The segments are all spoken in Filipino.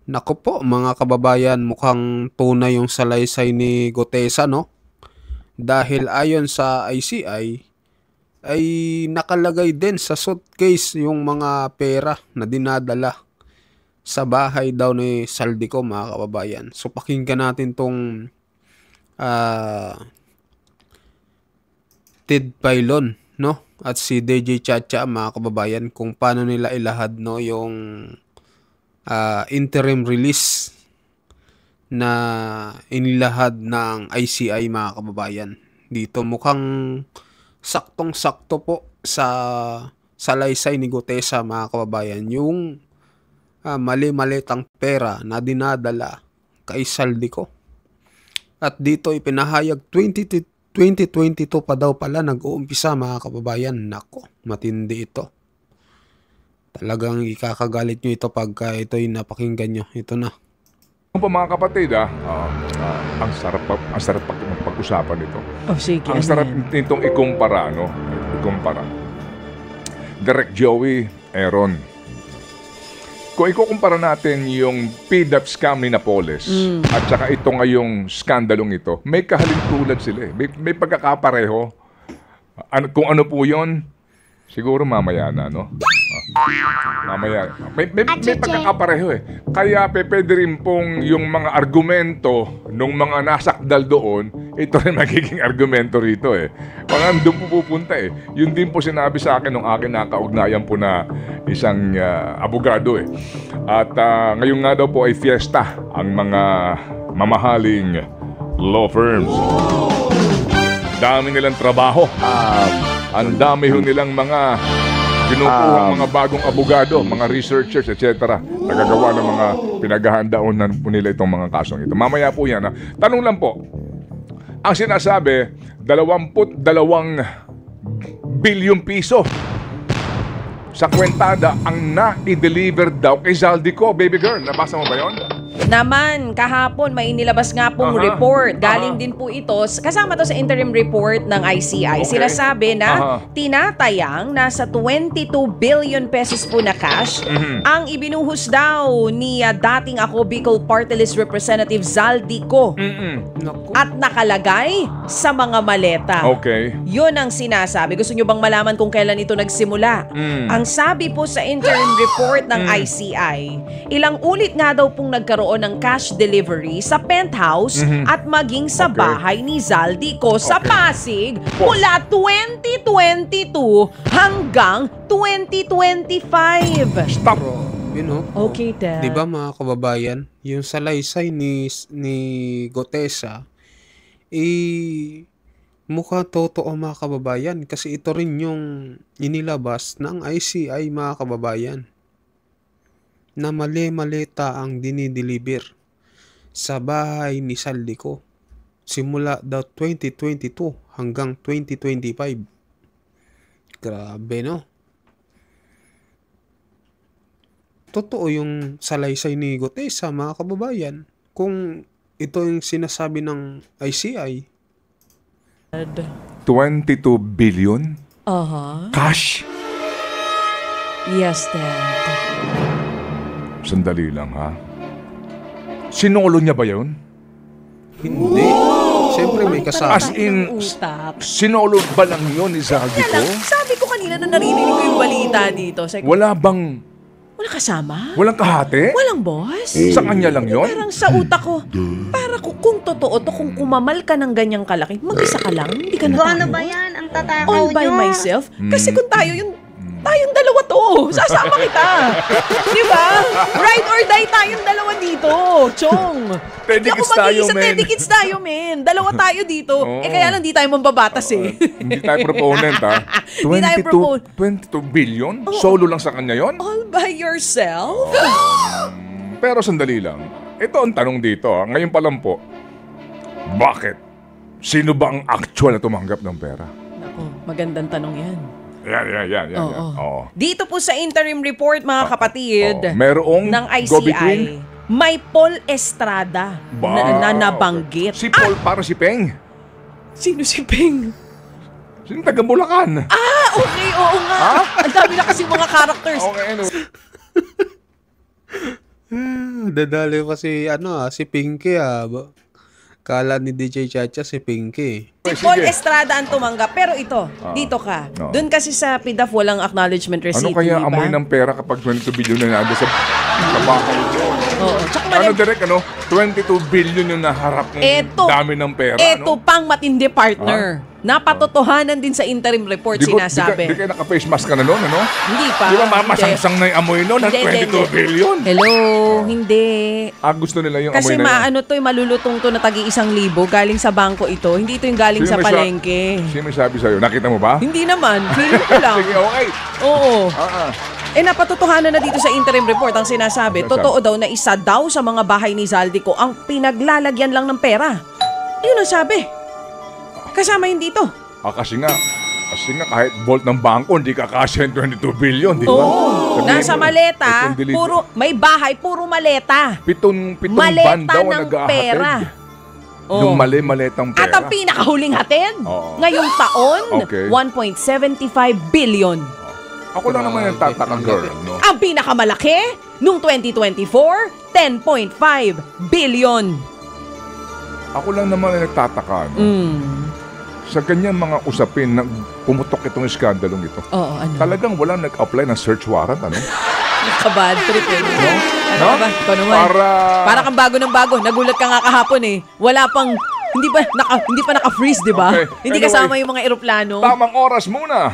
Naku po mga kababayan, mukhang tunay yung salaysay ni Gutesa, no? Dahil ayon sa ICI ay nakalagay din sa suitcase yung mga pera na dinadala sa bahay daw ni Saldico, mga kababayan. So pakinggan natin tong Ted Pailon, no? At si DJ Chacha, mga kababayan, kung paano nila ilahad, no, yung interim release na inilahad ng ICI, mga kababayan. Dito mukhang saktong-sakto po sa salaysay ni Gutesa, mga kababayan, yung mali-malitang pera na dinadala kay Saldico. At dito ipinahayag 2022 pa daw pala nag-uumpisa, mga kababayan. Nako, matindi ito. Talagang ikakagalit nyo ito pagka ito'y napakinggan nyo. Ito na. Ano pa mga kapatid, ang sarap pag-usapan ito. Oh, sige. Ang sarap nitong ikumpara, no? Ikumpara. Direk Joey, Aaron. Kung ikukumpara natin yung PDAP scam ni Napoles at saka ito ngayong skandalong ito, may kahalintulad sila eh. May pagkakapareho. Kung ano po yun, siguro mamaya na, no? Mamaya. May pagkakapareho eh. Kaya pwede rin pong yung mga argumento nung mga nasakdal doon, ito rin magiging argumento rito eh. Parang doon po pupunta eh. Yun din po sinabi sa akin nung akin nakaugnayan po na isang abogado eh. At ngayon nga daw po ay fiesta ang mga mamahaling law firms. Dami nilang trabaho. Ang dami ho nilang mga kinukuha mga bagong abogado, mga researchers, etc. Nagagawa ng mga pinaghahandaan po nila itong mga kasong ito. Mamaya po yan. Tanong lang po, ang sinasabi, 22 billion piso sa kwentada ang na-deliver daw kay Saldico. Baby girl, nabasa mo ba yun? Naman, kahapon may inilabas nga pong report. Galing din po ito, kasama to sa interim report ng ICI. Okay. Sinasabi na tinatayang nasa 22 billion pesos po na cash ang ibinuhos daw ni dating ako Bicol Party List Representative Saldico. At nakalagay sa mga maleta. Okay. Yun ang sinasabi. Gusto nyo bang malaman kung kailan ito nagsimula? Ang sabi po sa interim report ng ICI, ilang ulit nga daw pong nagkaroon ng cash delivery sa penthouse at maging sa bahay ni Saldico sa Pasig mula 2022 hanggang 2025. Stop! You know, Okay, Dad. di ba mga kababayan, yung salaysay ni Gutesa, mukha totoo, mga kababayan, kasi ito rin yung inilabas ng ICI, mga kababayan, na mali-malita ang dinideliver sa bahay ni Saldico simula daw 2022 hanggang 2025. Grabe, no? Totoo yung salaysay ni Gutesa, mga kababayan, kung ito yung sinasabi ng ICI. 22 billion? Cash? Yes, Dad. Sandali lang, ha? Sinolo niya ba yun? Hindi. Siyempre may kasama. As in, utak. sinolo ba lang yun ni Saldico? Sabi ko kanina na narinig ko yung balita dito. Wala bang... Wala kasama? Walang kahate? Walang boss? Sa kanya lang yun? Parang sa utak ko, para kung totoo to, kung kumamal ka ng ganyang kalaki, mag-isa ka lang, hindi ka natakot. Ano ba yan? Ang tatakaw All by nyo. myself? Kasi kung tayong dalawa to, sasama kita. Di ba? Ride or die tayong dalawa dito, Chong. Teddy Hindi ako kids tayo, mag-iisa, men. Teddy kids tayo, men. Dalawa tayo dito. Oo. Kaya lang di tayo mambabatas eh. Hindi tayo proponent, ha? Hindi tayo 22 billion? Solo lang sa kanya yon? All by yourself? Pero sandali lang. Ito ang tanong dito, ha? Ngayon pa lang po. Bakit? Sino ba ang actual na tumanggap ng pera? Nako, magandang tanong yan. Yan. Oo. Dito po sa interim report, mga kapatid, Merong ng go-between? ICI, may Paul Estrada na nabanggit. Si Paul para si Peng. Sino si Peng? Sino taga Bulacan? Okay, oo nga. Ang dami na kasi mga characters. Okay, anyway. Dadali pa si Pinky Kala ni DJ Chacha si Pinky. Si Paul Estrada ang tumanggap. Pero ito, dito ka. No. Doon kasi sa PDAF walang acknowledgement receipt. Ano kaya di ba? amoy ng pera kapag 22 billion na nado sa bahay mo? Oo. Tsaka Ano direct 22 billion yung naharap ng dami ng pera, Ito pang matindi, partner. Napatotohanan din sa interim report sinasabi. Di kayo naka-face mask ka na noon, ano? Hindi pa. Di ba mamasangsang na yung amoy noon ng 22 billion? Hello, hindi. Gusto nila yung Kasi amoy na yun. malulutong to na tagi-1,000 galing sa bangko ito. Hindi ito yung galing sa palengke. Sino may sabi sa'yo? Nakita mo ba? Hindi naman. Feeling ko lang. Sige, okay. Oo. Napatotohanan na dito sa interim report ang sinasabi. Totoo daw na isa daw sa mga bahay ni Zaldico ang pinaglalagyan lang ng pera. Yun ang sabi. Kasama yun dito. Kasi nga kahit vault ng bangko, hindi kakasya yung 22 billion, di ba? Oo. Nasa maleta, may bahay, puro maleta. Pitong maleta van daw ng pera. Yung maletang pera. At ang pinakahuling hatid, ngayong taon, 1.75 billion. Ako lang naman yung tataka, girl. No? Ang pinakamalaki, nung 2024, 10.5 billion. Ako lang naman yung nagtataka. No? Sa ganyan mga usapin na pumutok itong iskandalong ito. Oo, ano? Talagang walang nag-apply ng search warrant, ano? Nakabad trip eh. No? Ano ba? Ikaw naman. Para kang bago ng bago. Nagulat ka nga kahapon eh. Wala pang, hindi pa naka-freeze, di ba? Okay. Hindi Anyway, kasama yung mga eroplano. Tamang oras muna.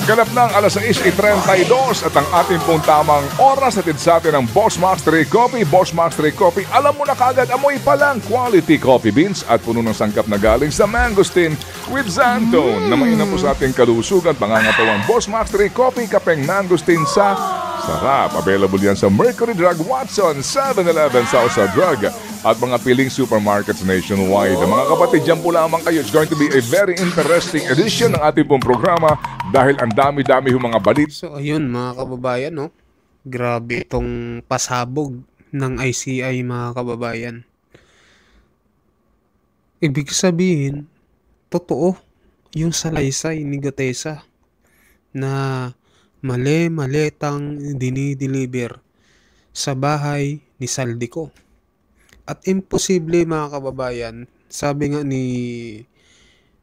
Ganap ng alas 6:32 at ang ating pong tamang oras atid sa atin ng Boss Mastery Coffee. Boss Mastery Coffee, alam mo na kagad, amoy pa lang quality coffee beans at puno ng sangkap na galing sa mangosteen with xantone na mainam po sa ating kalusugan. Pangangatawang Boss Mastery Coffee, kapeng mangosteen sa sarap. Available yan sa Mercury Drug, Watson, 7-Eleven, Southside Drug at mga piling supermarkets nationwide. Mga kapatid, dyan po lamang kayo. It's going to be a very interesting edition ng ating pong programa dahil ang dami-dami yung mga balit. So ayun mga kababayan, no? Grabe itong pasabog ng ICI mga kababayan. Ibig sabihin, totoo yung salaysay ni Gutesa na mali-malitang dinideliver sa bahay ni Zaldico. At imposible mga kababayan, sabi nga ni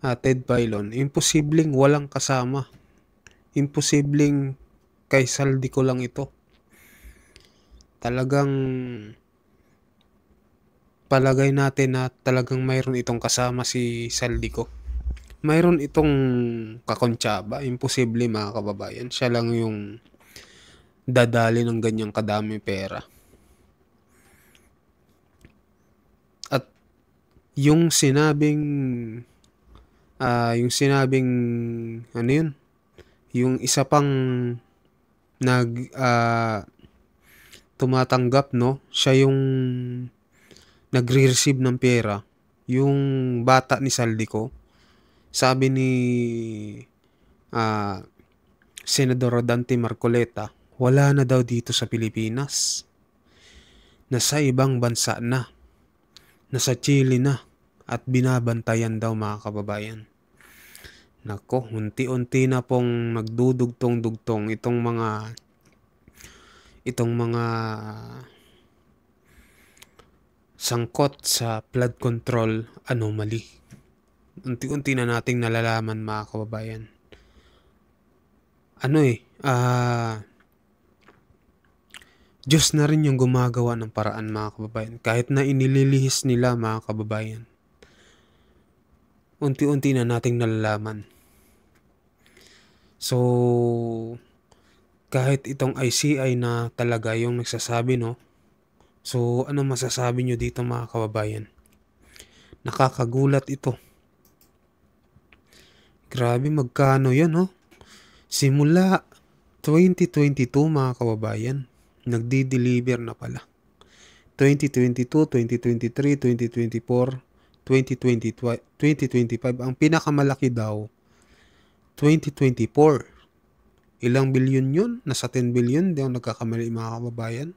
Ted Filon, imposibleng walang kasama. Imposibleng kay Zaldico lang ito. Talagang palagay natin na talagang mayroon itong kasama si Zaldico. Mayroon itong kakontsaba. Imposible mga kababayan. Siya lang yung dadali ng ganyang kadami pera. At yung sinabing ano yun? Yung isa pang tumatanggap, no? Siya yung nagre-receive ng pera. Yung bata ni Zaldico. Sabi ni Senador Dante Marcoleta, wala na daw dito sa Pilipinas. Nasa ibang bansa na. Nasa Chile na. At binabantayan daw mga kababayan. Nako, unti-unti na pong nagdudugtong-dugtong itong mga sangkot sa flood control anomaly. Unti-unti na nating nalalaman mga kababayan. Diyos na rin yung gumagawa ng paraan mga kababayan. Kahit na inililihis nila mga kababayan. Unti-unti na nating nalalaman. So, kahit itong ICI na talaga yung nagsasabi, no? So, ano masasabi nyo dito mga kababayan? Nakakagulat ito. Grabe, magkano yan, no? Simula 2022 mga kababayan, nagdi-deliver na pala. 2022, 2023, 2024, 2025. Ang pinakamalaki daw, 2024. Ilang bilyon yun? Nasa 10 billion. Di ako nagkakamali mga kababayan.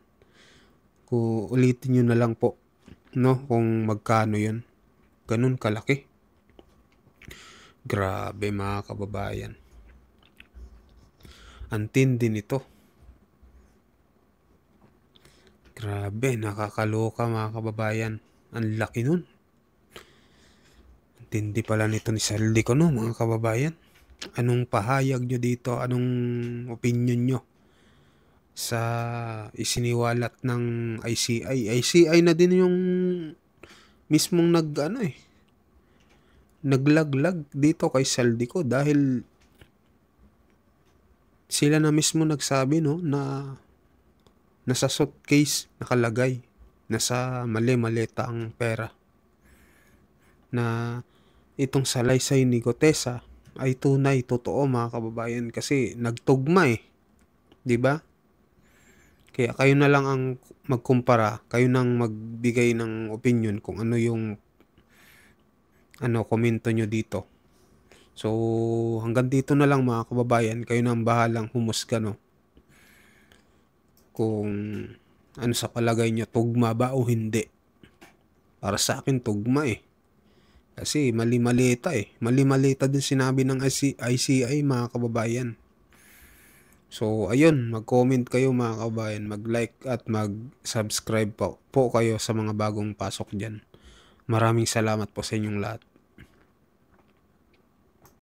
Kung ulitin nyo na lang po, no? Kung magkano yun. Ganun kalaki. Grabe mga kababayan. Ang tindi nito. Grabe, nakakaloka mga kababayan. Ang laki nun. Ang tindi pala nito ni Saldi ko, no, mga kababayan. Anong pahayag nyo dito? Anong opinion nyo sa isiniwalat ng ICI? ICI na din yung mismong naglaglag dito kay Saldi ko dahil sila na mismo nagsabi, no, na nasa suitcase nakalagay, nasa mali-maleta ang pera, na itong salaysay ni Gotesa ay tunay, totoo mga kababayan, kasi nagtugma 'di ba? Kaya kayo na lang ang magkumpara, kayo nang magbigay ng opinion kung ano yung komento nyo dito. So, hanggang dito na lang mga kababayan, kayo na ang bahalang humusga, no? Kung ano sa palagay nyo, tugma ba o hindi. Para sa akin, tugma Kasi mali-malita Mali-malita din sinabi ng ICI mga kababayan. So, ayun, mag-comment kayo mga kababayan, mag-like at mag-subscribe po kayo sa mga bagong pasok dyan. Maraming salamat po sa inyong lahat.